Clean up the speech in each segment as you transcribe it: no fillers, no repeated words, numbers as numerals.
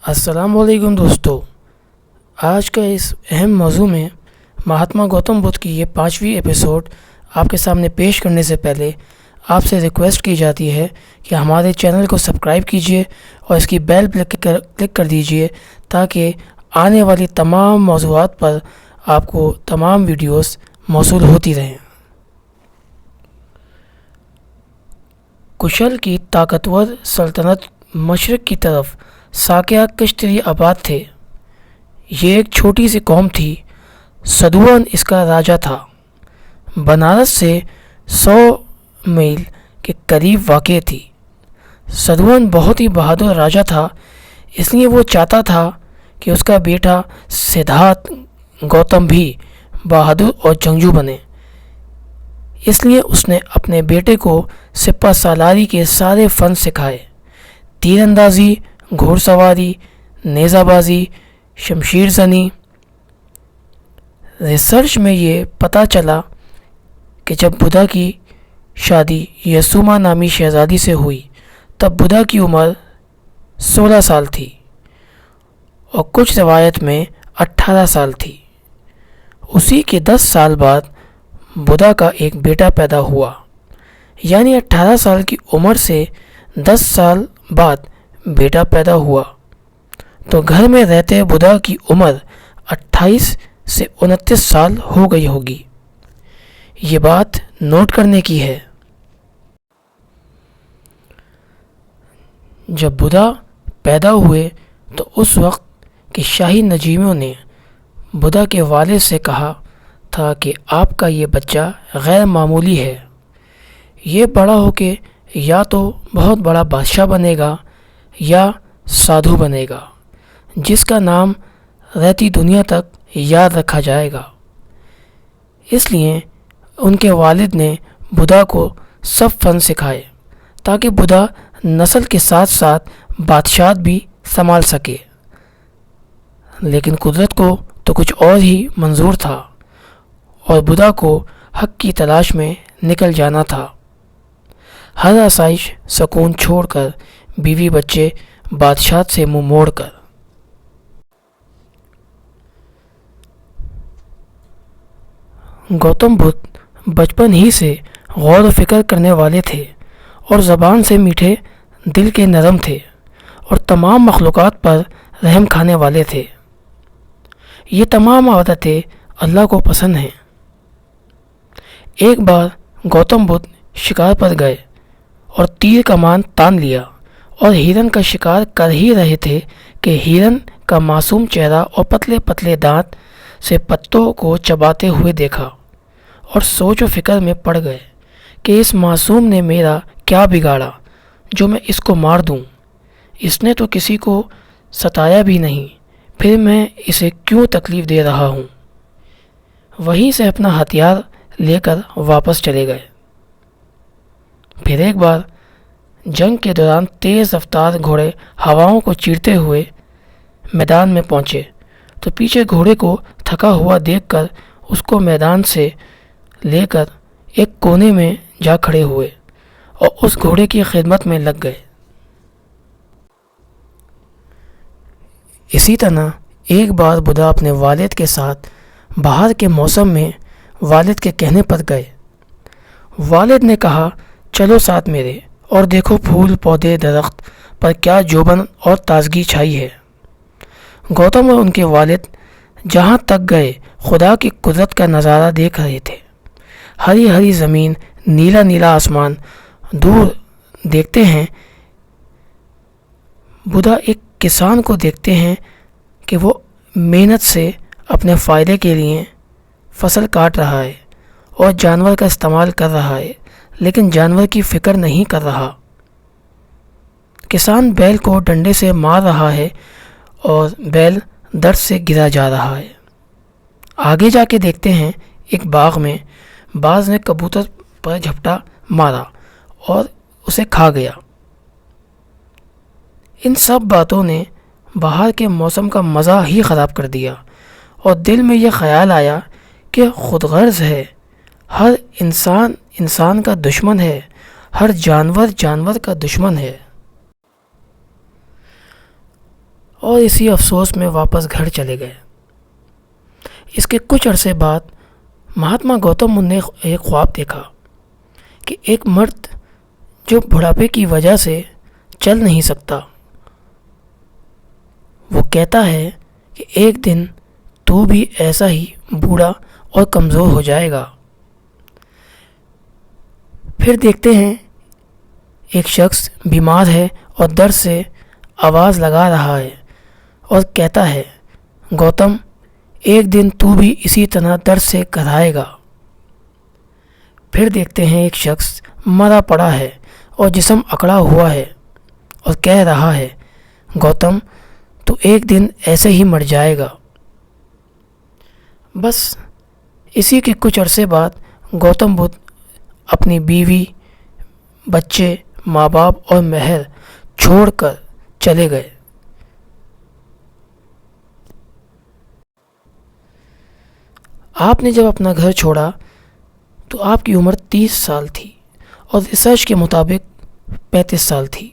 السلام علیکم دوستو، آج کا اس اہم موضوع میں مہاتما گوتم بدھ کی یہ 5ویں ایپیسوڈ آپ کے سامنے پیش کرنے سے پہلے آپ سے ریکویسٹ کی جاتی ہے کہ ہمارے چینل کو سبسکرائب کیجئے اور اس کی بیل کلک کر دیجئے تاکہ آنے والی تمام موضوعات پر آپ کو تمام ویڈیوز موصول ہوتی رہیں۔ کشل کی طاقتور سلطنت مشرق کی طرف ساکیہ کشتری آباد تھے۔ یہ ایک چھوٹی سی قوم تھی۔ سدوون اس کا راجا تھا۔ بنارس سے 100 میل کے قریب واقع تھی۔ سدوون بہت ہی بہادر راجا تھا، اس لیے وہ چاہتا تھا کہ اس کا بیٹا سدھارتھ گوتم بھی بہادر اور جنگجو بنے۔ اس لیے اس نے اپنے بیٹے کو سپہ سالاری کے سارے فن سکھائے: تیر اندازی، گھوڑ سواری، نیزہ بازی، شمشیر زنی۔ ریسرچ میں یہ پتہ چلا کہ جب بدھا کی شادی یسوما نامی شہزادی سے ہوئی تب بدھا کی عمر 16 سال تھی اور کچھ روایت میں 18 سال تھی۔ اسی کے 10 سال بعد بدھا کا ایک بیٹا پیدا ہوا، یعنی 18 سال کی عمر سے 10 سال بعد بیٹا پیدا ہوا تو گھر میں رہتے بدھا کی عمر 28 سے 29 سال ہو گئی ہوگی۔ یہ بات نوٹ کرنے کی ہے۔ جب بدھا پیدا ہوئے تو اس وقت کے شاہی نجیموں نے بدھا کے والد سے کہا تھا کہ آپ کا یہ بچہ غیر معمولی ہے، یہ بڑا ہو کے یا تو بہت بڑا بادشاہ بنے گا یا سادھو بنے گا جس کا نام رہتی دنیا تک یاد رکھا جائے گا۔ اس لیے ان کے والد نے بدھا کو سب فن سکھائے تاکہ بدھا نسل کے ساتھ ساتھ بادشاہت بھی سنبھال سکے۔ لیکن قدرت کو تو کچھ اور ہی منظور تھا اور بدھا کو حق کی تلاش میں نکل جانا تھا۔ ہر آسائش سکون چھوڑ کر، بیوی بچے بادشاہت سے منہ موڑ کر۔ گوتم بدھ بچپن ہی سے غور و فکر کرنے والے تھے اور زبان سے میٹھے، دل کے نرم تھے اور تمام مخلوقات پر رحم کھانے والے تھے۔ یہ تمام عادتیں اللہ کو پسند ہیں۔ ایک بار گوتم بدھ شکار پر گئے اور تیر کمان تان لیا اور ہرن کا شکار کر ہی رہے تھے کہ ہرن کا معصوم چہرہ اور پتلے پتلے دانت سے پتوں کو چباتے ہوئے دیکھا اور سوچ و فکر میں پڑ گئے کہ اس معصوم نے میرا کیا بگاڑا جو میں اس کو مار دوں؟ اس نے تو کسی کو ستایا بھی نہیں، پھر میں اسے کیوں تکلیف دے رہا ہوں؟ وہیں سے اپنا ہتھیار لے کر واپس چلے گئے۔ پھر ایک بار جنگ کے دوران تیز رفتار گھوڑے ہواؤں کو چیرتے ہوئے میدان میں پہنچے تو پیچھے گھوڑے کو تھکا ہوا دیکھ کر اس کو میدان سے لے کر ایک کونے میں جا کھڑے ہوئے اور اس گھوڑے کی خدمت میں لگ گئے۔ اسی طرح ایک بار بدھا اپنے والد کے ساتھ بہار کے موسم میں والد کے کہنے پر گئے۔ والد نے کہا، چلو ساتھ میرے اور دیکھو پھول پودے درخت پر کیا جوبن اور تازگی چھائی ہے۔ گوتم اور ان کے والد جہاں تک گئے خدا کی قدرت کا نظارہ دیکھ رہے تھے۔ ہری ہری زمین، نیلا نیلا آسمان، دور دیکھتے ہیں بدھا ایک کسان کو دیکھتے ہیں کہ وہ محنت سے اپنے فائدے کے لیے فصل کاٹ رہا ہے اور جانور کا استعمال کر رہا ہے، لیکن جانور کی فکر نہیں کر رہا۔ کسان بیل کو ڈنڈے سے مار رہا ہے اور بیل درد سے گرا جا رہا ہے۔ آگے جا کے دیکھتے ہیں ایک باغ میں باز نے کبوتر پر جھپٹا مارا اور اسے کھا گیا۔ ان سب باتوں نے بہار کے موسم کا مزہ ہی خراب کر دیا اور دل میں یہ خیال آیا کہ خود غرض ہے، ہر انسان انسان کا دشمن ہے، ہر جانور جانور کا دشمن ہے۔ اور اسی افسوس میں واپس گھر چلے گئے۔ اس کے کچھ عرصے بعد مہاتما گوتم بدھ نے ایک خواب دیکھا کہ ایک مرد جو بڑھاپے کی وجہ سے چل نہیں سکتا، وہ کہتا ہے کہ ایک دن تو بھی ایسا ہی بوڑھا اور کمزور ہو جائے گا۔ پھر دیکھتے ہیں ایک شخص بیمار ہے اور درد سے آواز لگا رہا ہے اور کہتا ہے گوتم ایک دن تو بھی اسی طرح درد سے کراہے گا۔ پھر دیکھتے ہیں ایک شخص مرا پڑا ہے اور جسم اکڑا ہوا ہے اور کہہ رہا ہے گوتم تو ایک دن ایسے ہی مر جائے گا۔ بس اسی کے کچھ عرصے بعد گوتم بدھ اپنی بیوی، بچے، ماں باپ اور محل چھوڑ کر چلے گئے۔ آپ نے جب اپنا گھر چھوڑا تو آپ کی عمر 30 سال تھی اور ریسرچ کے مطابق 35 سال تھی۔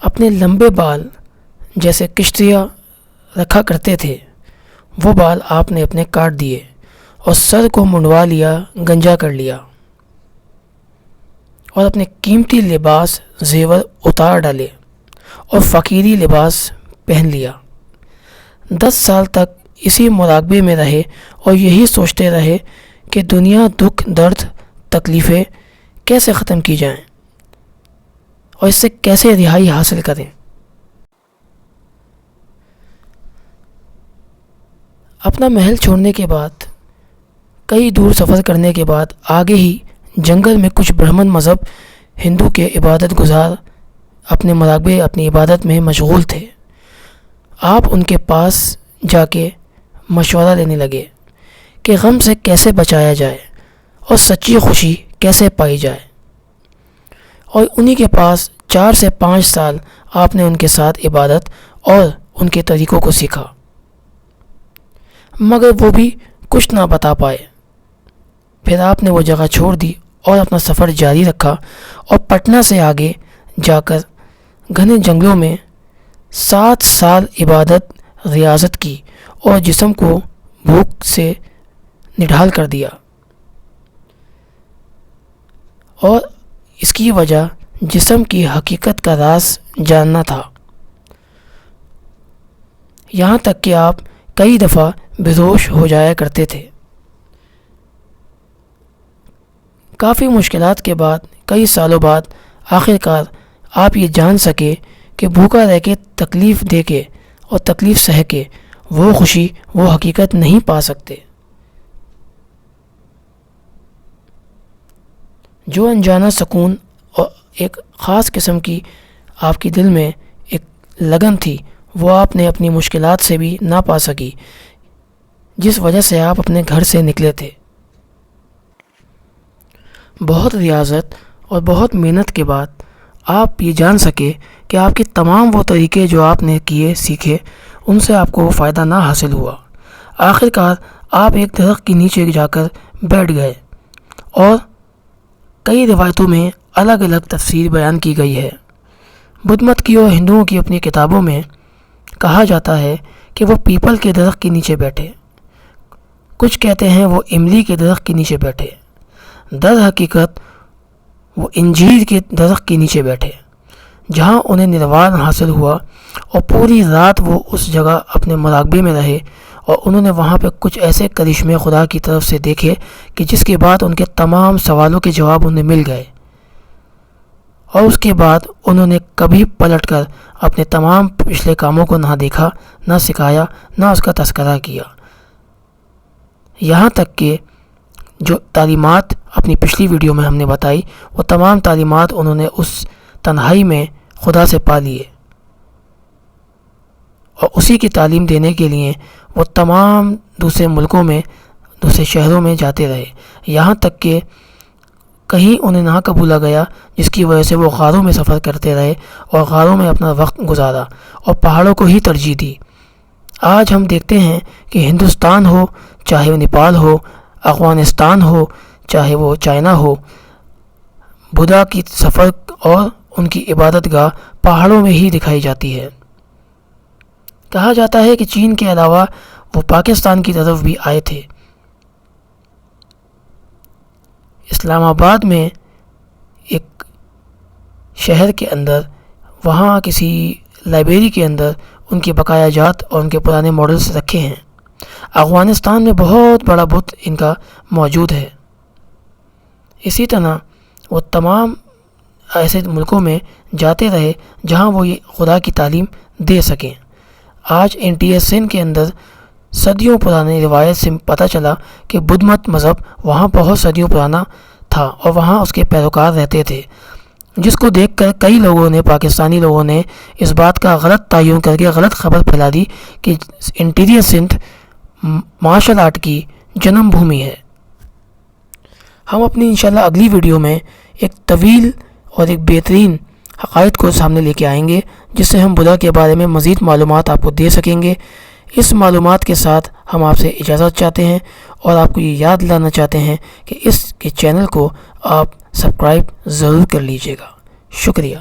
اپنے لمبے بال جیسے کشتیاں رکھا کرتے تھے وہ بال آپ نے اپنے کاٹ دیے اور سر کو منڈوا لیا، گنجا کر لیا اور اپنے قیمتی لباس زیور اتار ڈالے اور فقیری لباس پہن لیا۔ 10 سال تک اسی مراقبے میں رہے اور یہی سوچتے رہے کہ دنیا دکھ، درد، تکلیفیں کیسے ختم کی جائیں اور اس سے کیسے رہائی حاصل کریں۔ اپنا محل چھوڑنے کے بعد، کئی دور سفر کرنے کے بعد آگے ہی جنگل میں کچھ برہمن مذہب ہندو کے عبادت گزار اپنے مراقبے، اپنی عبادت میں مشغول تھے۔ آپ ان کے پاس جا کے مشورہ لینے لگے کہ غم سے کیسے بچایا جائے اور سچی خوشی کیسے پائی جائے، اور انہی کے پاس 4 سے 5 سال آپ نے ان کے ساتھ عبادت اور ان کے طریقوں کو سیکھا، مگر وہ بھی کچھ نہ بتا پائے۔ پھر آپ نے وہ جگہ چھوڑ دی اور اپنا سفر جاری رکھا اور پٹنہ سے آگے جا کر گھنے جنگلوں میں 7 سال عبادت، ریاضت کی اور جسم کو بھوک سے نڈھال کر دیا، اور اس کی وجہ جسم کی حقیقت کا راز جاننا تھا۔ یہاں تک کہ آپ کئی دفعہ بے ہوش ہو جایا کرتے تھے۔ کافی مشکلات کے بعد، کئی سالوں بعد آخر کار آپ یہ جان سکے کہ بھوکا رہ کے، تکلیف دے کے اور تکلیف سہ کے وہ خوشی، وہ حقیقت نہیں پا سکتے۔ جو انجانا سکون اور ایک خاص قسم کی آپ کی دل میں ایک لگن تھی، وہ آپ نے اپنی مشکلات سے بھی نہ پا سکی، جس وجہ سے آپ اپنے گھر سے نکلے تھے۔ بہت ریاضت اور بہت محنت کے بعد آپ یہ جان سکے کہ آپ کے تمام وہ طریقے جو آپ نے کیے، سیکھے، ان سے آپ کو فائدہ نہ حاصل ہوا۔ آخر کار آپ ایک درخت کے نیچے جا کر بیٹھ گئے، اور کئی روایتوں میں الگ الگ تفسیر بیان کی گئی ہے۔ بدھ مت کی اور ہندوؤں کی اپنی کتابوں میں کہا جاتا ہے کہ وہ پیپل کے درخت کے نیچے بیٹھے، کچھ کہتے ہیں وہ املی کے درخت کے نیچے بیٹھے، در حقیقت وہ انجیر کے درخت کے نیچے بیٹھے، جہاں انہیں نروان حاصل ہوا، اور پوری رات وہ اس جگہ اپنے مراقبے میں رہے، اور انہوں نے وہاں پہ کچھ ایسے کرشمے خدا کی طرف سے دیکھے کہ جس کے بعد ان کے تمام سوالوں کے جواب انہیں مل گئے، اور اس کے بعد انہوں نے کبھی پلٹ کر اپنے تمام پچھلے کاموں کو نہ دیکھا، نہ سکھایا، نہ اس کا تذکرہ کیا۔ یہاں تک کہ جو تعلیمات اپنی پچھلی ویڈیو میں ہم نے بتائی، وہ تمام تعلیمات انہوں نے اس تنہائی میں خدا سے پا لیے، اور اسی کی تعلیم دینے کے لیے وہ تمام دوسرے ملکوں میں، دوسرے شہروں میں جاتے رہے، یہاں تک کہ کہیں انہیں نہ قبولا گیا، جس کی وجہ سے وہ غاروں میں سفر کرتے رہے اور غاروں میں اپنا وقت گزارا اور پہاڑوں کو ہی ترجیح دی۔ آج ہم دیکھتے ہیں کہ ہندوستان ہو، چاہے وہ نیپال ہو، افغانستان ہو، چاہے وہ چائنا ہو، بدھا کی سفر اور ان کی عبادت گاہ پہاڑوں میں ہی دکھائی جاتی ہے۔ کہا جاتا ہے کہ چین کے علاوہ وہ پاکستان کی طرف بھی آئے تھے۔ اسلام آباد میں ایک شہر کے اندر، وہاں کسی لائبریری کے اندر ان کے بقایا جات اور ان کے پرانے ماڈلز رکھے ہیں۔ افغانستان میں بہت بڑا بت ان کا موجود ہے۔ اسی طرح وہ تمام ایسے ملکوں میں جاتے رہے جہاں وہ یہ خدا کی تعلیم دے سکیں۔ آج انٹیریئر سندھ کے اندر صدیوں پرانی روایت سے پتہ چلا کہ بدھ مت مذہب وہاں بہت صدیوں پرانا تھا اور وہاں اس کے پیروکار رہتے تھے، جس کو دیکھ کر کئی لوگوں نے، پاکستانی لوگوں نے اس بات کا غلط تعین کر کے غلط خبر پھیلا دی کہ انٹیریئر سندھ مارشل آرٹ کی جنم بھومی ہے۔ ہم اپنی انشاءاللہ اگلی ویڈیو میں ایک طویل اور ایک بہترین حقائق کو سامنے لے کے آئیں گے، جس سے ہم بدھا کے بارے میں مزید معلومات آپ کو دے سکیں گے۔ اس معلومات کے ساتھ ہم آپ سے اجازت چاہتے ہیں اور آپ کو یہ یاد دلانا چاہتے ہیں کہ اس کے چینل کو آپ سبسکرائب ضرور کر لیجیے گا۔ شکریہ۔